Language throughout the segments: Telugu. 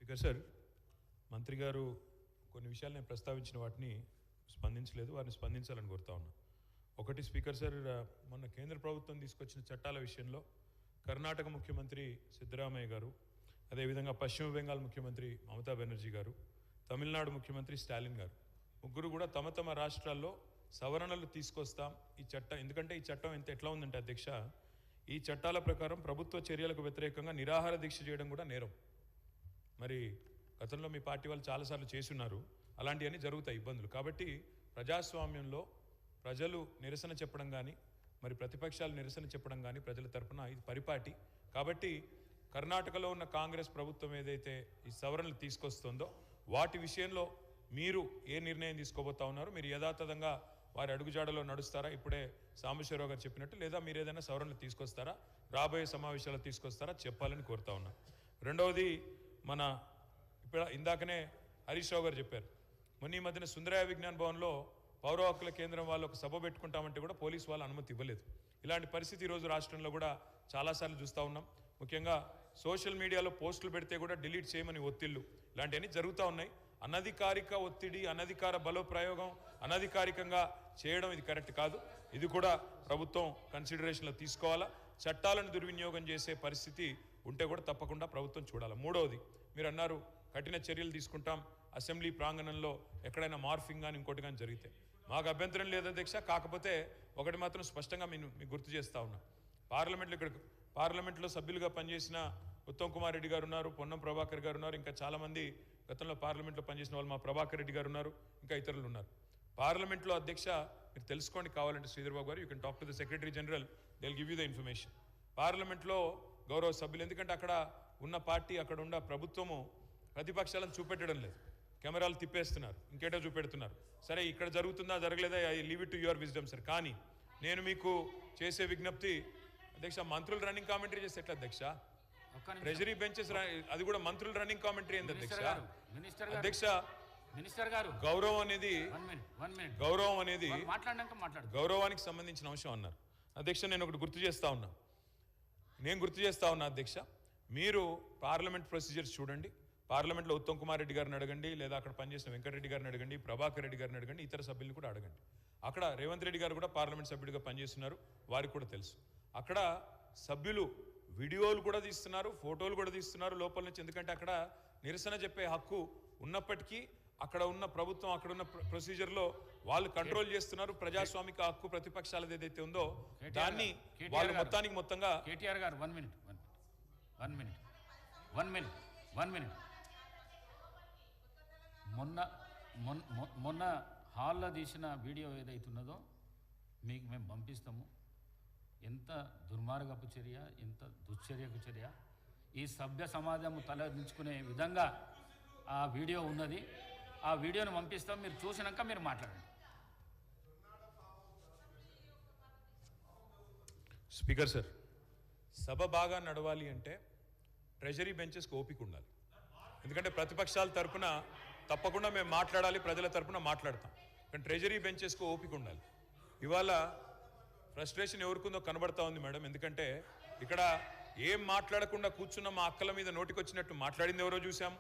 స్పీకర్ సార్, మంత్రి గారు కొన్ని విషయాలు నేను ప్రస్తావించిన వాటిని స్పందించలేదు, వారిని స్పందించాలని కోరుతా ఉన్నా. ఒకటి స్పీకర్ సార్, మొన్న కేంద్ర ప్రభుత్వం తీసుకొచ్చిన చట్టాల విషయంలో కర్ణాటక ముఖ్యమంత్రి సిద్ధరామయ్య గారు, అదేవిధంగా పశ్చిమ బెంగాల్ ముఖ్యమంత్రి మమతా బెనర్జీ గారు, తమిళనాడు ముఖ్యమంత్రి స్టాలిన్ గారు ముగ్గురు కూడా తమ తమ రాష్ట్రాల్లో సవరణలు తీసుకొస్తాం ఈ చట్టం. ఎందుకంటే ఈ చట్టం ఎట్లా ఉందంటే అధ్యక్ష, ఈ చట్టాల ప్రకారం ప్రభుత్వ చర్యలకు వ్యతిరేకంగా నిరాహార దీక్ష చేయడం కూడా నేరం. మరి గతంలో మీ పార్టీ వాళ్ళు చాలాసార్లు చేసున్నారు, అలాంటివన్నీ జరుగుతాయి ఇబ్బందులు. కాబట్టి ప్రజాస్వామ్యంలో ప్రజలు నిరసన చెప్పడం కానీ, మరి ప్రతిపక్షాలు నిరసన చెప్పడం కానీ ప్రజల తరపున ఇది పరిపాటి. కాబట్టి కర్ణాటకలో ఉన్న కాంగ్రెస్ ప్రభుత్వం ఏదైతే ఈ సవరణలు తీసుకొస్తుందో వాటి విషయంలో మీరు ఏ నిర్ణయం తీసుకోబోతా ఉన్నారు? మీరు యథాతథంగా వారి అడుగుజాడలో నడుస్తారా, ఇప్పుడే సాంబశివరావు గారు చెప్పినట్టు, లేదా మీరు ఏదైనా సవరణలు తీసుకొస్తారా, రాబోయే సమావేశాలు తీసుకొస్తారా చెప్పాలని కోరుతా ఉన్నా. రెండవది, మన ఇప్పుడు ఇందాకనే హరీష్ రావు గారు చెప్పారు, మొన్న ఈ మధ్యన సుందరయ్య విజ్ఞాన్ భవన్లో పౌర హక్కుల కేంద్రం వాళ్ళు ఒక సభ పెట్టుకుంటామంటే కూడా పోలీసు వాళ్ళు అనుమతి ఇవ్వలేదు. ఇలాంటి పరిస్థితి ఈరోజు రాష్ట్రంలో కూడా చాలాసార్లు చూస్తూ ఉన్నాం. ముఖ్యంగా సోషల్ మీడియాలో పోస్టులు పెడితే కూడా డిలీట్ చేయమని ఒత్తిళ్లు, ఇలాంటివన్నీ జరుగుతూ ఉన్నాయి. అనధికారిక ఒత్తిడి, అనధికార బలోప్రయోగం, అనధికారికంగా చేయడం ఇది కరెక్ట్ కాదు. ఇది కూడా ప్రభుత్వం కన్సిడరేషన్లో తీసుకోవాలా. చట్టాలను దుర్వినియోగం చేసే పరిస్థితి ఉంటే కూడా తప్పకుండా ప్రభుత్వం చూడాలి. మూడవది, మీరు అన్నారు కఠిన చర్యలు తీసుకుంటాం అసెంబ్లీ ప్రాంగణంలో ఎక్కడైనా మార్ఫింగ్ కానీ ఇంకోటి కానీ జరిగితే. మాకు అభ్యంతరం లేదు అధ్యక్ష. కాకపోతే ఒకటి మాత్రం స్పష్టంగా మీకు గుర్తు చేస్తూ ఉన్నా, పార్లమెంట్లో సభ్యులుగా పనిచేసిన ఉత్తమ్ కుమార్ రెడ్డి గారు ఉన్నారు, పొన్నం ప్రభాకర్ గారు ఉన్నారు, ఇంకా చాలామంది గతంలో పార్లమెంట్లో పనిచేసిన వాళ్ళు, మా ప్రభాకర్ రెడ్డి గారు ఉన్నారు, ఇంకా ఇతరులు ఉన్నారు. పార్లమెంట్లో అధ్యక్ష మీరు తెలుసుకోండి కావాలంటే శ్రీధర్బాబు గారు, you can talk to the secretary general, they will give you the information. పార్లమెంట్లో గౌరవ సభ్యులు, ఎందుకంటే అక్కడ ఉన్న పార్టీ, అక్కడ ఉన్న ప్రభుత్వము ప్రతిపక్షాలను చూపెట్టడం లేదు, కెమెరాలు తిప్పేస్తున్నారు, ఇంకేటో చూపెడుతున్నారు. సరే, ఇక్కడ జరుగుతుందా జరగలేదా, I leave it to your wisdom sir. కానీ నేను మీకు చేసే విజ్ఞప్తి అధ్యక్ష, మంత్రులు రన్నింగ్ కామెంటరీ చేస్తే ఎట్లా అధ్యక్ష? ట్రెజరీ బెంచెస్ అది కూడా మంత్రులు రన్నింగ్ కామెంటరీ ఏంది అధ్యక్ష? అధ్యక్ష, మినిస్టర్ గారు, గౌరవం అనేది గౌరవానికి సంబంధించిన అంశం అన్నారు అధ్యక్ష. నేను ఒకటి గుర్తు చేస్తా ఉన్నా అధ్యక్ష, మీరు పార్లమెంట్ ప్రొసీజర్స్ చూడండి. పార్లమెంట్లో ఉత్తమ్ కుమార్ రెడ్డి గారిని అడగండి, లేదా అక్కడ పనిచేసిన వెంకటరెడ్డి గారిని అడగండి, ప్రభాకర్ రెడ్డి గారిని అడగండి, ఇతర సభ్యులను కూడా అడగండి. అక్కడ రేవంత్ రెడ్డి గారు కూడా పార్లమెంట్ సభ్యుడిగా పనిచేస్తున్నారు, వారికి కూడా తెలుసు. అక్కడ సభ్యులు వీడియోలు కూడా తీస్తున్నారు, ఫోటోలు కూడా తీస్తున్నారు లోపల నుంచి. ఎందుకంటే అక్కడ నిరసన చెప్పే హక్కు ఉన్నప్పటికీ అక్కడ ఉన్న ప్రభుత్వం, అక్కడ ఉన్న ప్రొసీజర్లో వాళ్ళు కంట్రోల్ చేస్తున్నారు. ప్రజాస్వామిక హక్కు ప్రతిపక్షాలది ఏదైతే ఉందో దాన్ని వాళ్ళు మొత్తంగా. కేటీఆర్ గారు, వన్ మినిట్. మొన్న హాల్లో తీసిన వీడియో ఏదైతున్నదో మీకు మేము పంపిస్తాము. ఎంత దుర్మార్గపు చర్య, ఎంత దుశ్చర్యకు చర్య. ఈ సభ్య సమాజం తలదించుకునే విధంగా ఆ వీడియో ఉన్నది. ఆ వీడియోను పంపిస్తాం, మీరు చూసినాక మీరు మాట్లాడండి. స్పీకర్ సార్, సభ బాగా నడవాలి అంటే ట్రెజరీ బెంచెస్కి ఓపిక ఉండాలి. ఎందుకంటే ప్రతిపక్షాల తరపున తప్పకుండా మేము మాట్లాడాలి, ప్రజల తరపున మాట్లాడతాం. కానీ ట్రెజరీ బెంచెస్కి ఓపిక ఉండాలి. ఇవాళ ఫ్రస్ట్రేషన్ ఎవరికుందో కనబడతా ఉంది మేడం. ఎందుకంటే ఇక్కడ ఏం మాట్లాడకుండా కూర్చున్న మా అక్కల మీద నోటికొచ్చినట్టు మాట్లాడింది ఎవరో చూసాం,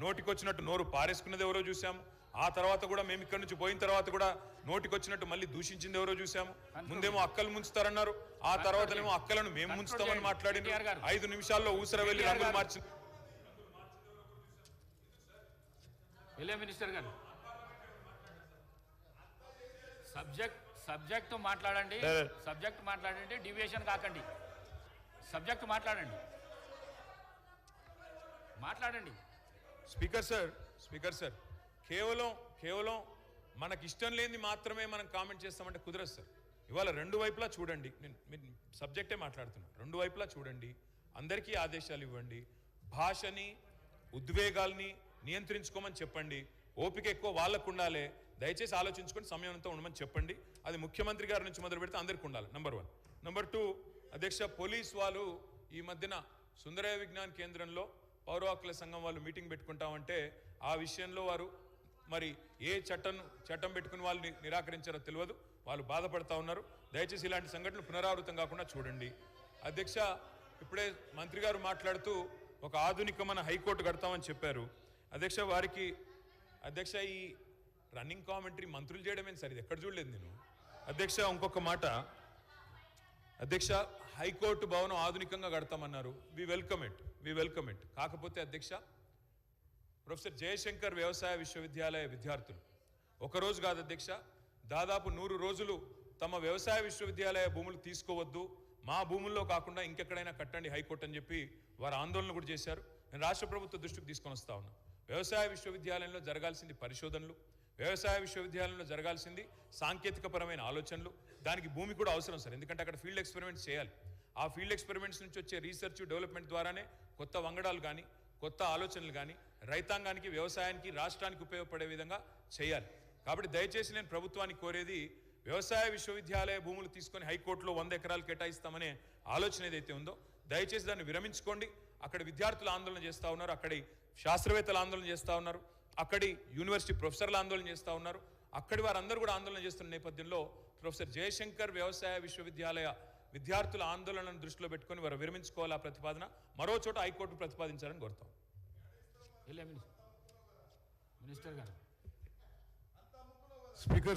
నోటికొచ్చినట్టు నోరు పారేసుకున్నది ఎవరో చూసాము. ఆ తర్వాత కూడా మేము ఇక్కడ నుంచి పోయిన తర్వాత కూడా నోటికొచ్చినట్టు మళ్ళీ దూషించింది ఎవరో చూసాము. ముందేమో అక్కలు ముంచుతారన్నారు, ఆ తర్వాతనేమో అక్కలను మేము ముంచుతామని మాట్లాడింది. 5 నిమిషాల్లో ఊసర వెళ్ళి రంగులు మార్చి. మినిస్టర్ గారు, సబ్జెక్ట్ మాట్లాడండి, డివియేషన్ కాకండి. సబ్జెక్ట్ మాట్లాడండి. స్పీకర్ సార్, కేవలం మనకి ఇష్టం లేనిది మాత్రమే మనం కామెంట్ చేస్తామంటే కుదరదు సార్. ఇవాళ రెండు వైపులా చూడండి, నేను సబ్జెక్టే మాట్లాడుతున్నా. రెండు వైపులా చూడండి, అందరికీ ఆదేశాలు ఇవ్వండి, భాషని ఉద్వేగాల్ని నియంత్రించుకోమని చెప్పండి. ఓపిక ఎక్కువ వాళ్ళకు ఉండాలి, దయచేసి ఆలోచించుకొని సమయంతో ఉండమని చెప్పండి. అది ముఖ్యమంత్రి గారి నుంచి మొదలు పెడితే అందరికీ ఉండాలి, నెంబర్ 1. నెంబర్ 2, అధ్యక్ష, పోలీస్ వాళ్ళు ఈ మధ్యన సుందరయ్య విజ్ఞాన్ కేంద్రంలో పౌర హక్కుల సంఘం వాళ్ళు మీటింగ్ పెట్టుకుంటామంటే ఆ విషయంలో వారు మరి ఏ చట్టం పెట్టుకుని వాళ్ళు నిరాకరించారో తెలియదు, వాళ్ళు బాధపడతా ఉన్నారు. దయచేసి ఇలాంటి సంఘటనలు పునరావృతం కాకుండా చూడండి. అధ్యక్ష, ఇప్పుడే మంత్రి గారు మాట్లాడుతూ ఒక ఆధునికమైన హైకోర్టు కడతామని చెప్పారు. అధ్యక్ష వారికి అధ్యక్ష ఈ రన్నింగ్ కామెంటరీ మంత్రులు చేయడమేంటి సార్, ఇది ఎక్కడ చూడలేదు నేను. అధ్యక్ష ఇంకొక మాట, అధ్యక్ష హైకోర్టు భవనం ఆధునికంగా కడతామన్నారు. We welcome it. కాకపోతే అధ్యక్ష ప్రొఫెసర్ జయశంకర్ వ్యవసాయ విశ్వవిద్యాలయ విద్యార్థులు ఒకరోజు కాదు అధ్యక్ష, దాదాపు 100 రోజులు తమ వ్యవసాయ విశ్వవిద్యాలయ భూములు తీసుకోవద్దు, మా భూముల్లో కాకుండా ఇంకెక్కడైనా కట్టండి హైకోర్టు అని చెప్పి వారు ఆందోళన కూడా చేశారు. నేను రాష్ట్ర ప్రభుత్వ దృష్టికి తీసుకొని వస్తా ఉన్నా. వ్యవసాయ విశ్వవిద్యాలయంలో జరగాల్సింది పరిశోధనలు, వ్యవసాయ విశ్వవిద్యాలయంలో జరగాల్సింది సాంకేతికపరమైన ఆలోచనలు. దానికి భూమి కూడా అవసరం సార్, ఎందుకంటే అక్కడ ఫీల్డ్ ఎక్స్పెరిమెంట్స్ చేయాలి. ఆ ఫీల్డ్ ఎక్స్పెరిమెంట్స్ నుంచి వచ్చే రీసెర్చ్ డెవలప్మెంట్ ద్వారానే కొత్త వంగడాలు కానీ కొత్త ఆలోచనలు కానీ రైతాంగానికి వ్యవసాయానికి రాష్ట్రానికి ఉపయోగపడే విధంగా చేయాలి. కాబట్టి దయచేసి నేను ప్రభుత్వానికి కోరేది, వ్యవసాయ విశ్వవిద్యాలయ భూములు తీసుకొని హైకోర్టులో 100 ఎకరాలు కేటాయిస్తామనే ఆలోచన ఏదైతే ఉందో దయచేసి దాన్ని విరమించుకోండి. అక్కడ విద్యార్థులు ఆందోళన చేస్తూ ఉన్నారు, అక్కడి శాస్త్రవేత్తలు ఆందోళన చేస్తూ ఉన్నారు, అక్కడి యూనివర్సిటీ ప్రొఫెసర్లు ఆందోళన చేస్తూ ఉన్నారు. అక్కడి వారందరూ కూడా ఆందోళన చేస్తున్న నేపథ్యంలో ప్రొఫెసర్ జయశంకర్ వ్యవసాయ విశ్వవిద్యాలయ విద్యార్థుల ఆందోళనను దృష్టిలో పెట్టుకొని వారు విరమించుకోవాలి. ఆ ప్రతిపాదన మరో చోట హైకోర్టు ప్రతిపాదించాలని కోరుతాం. మినిస్టర్ గారు స్పీకర్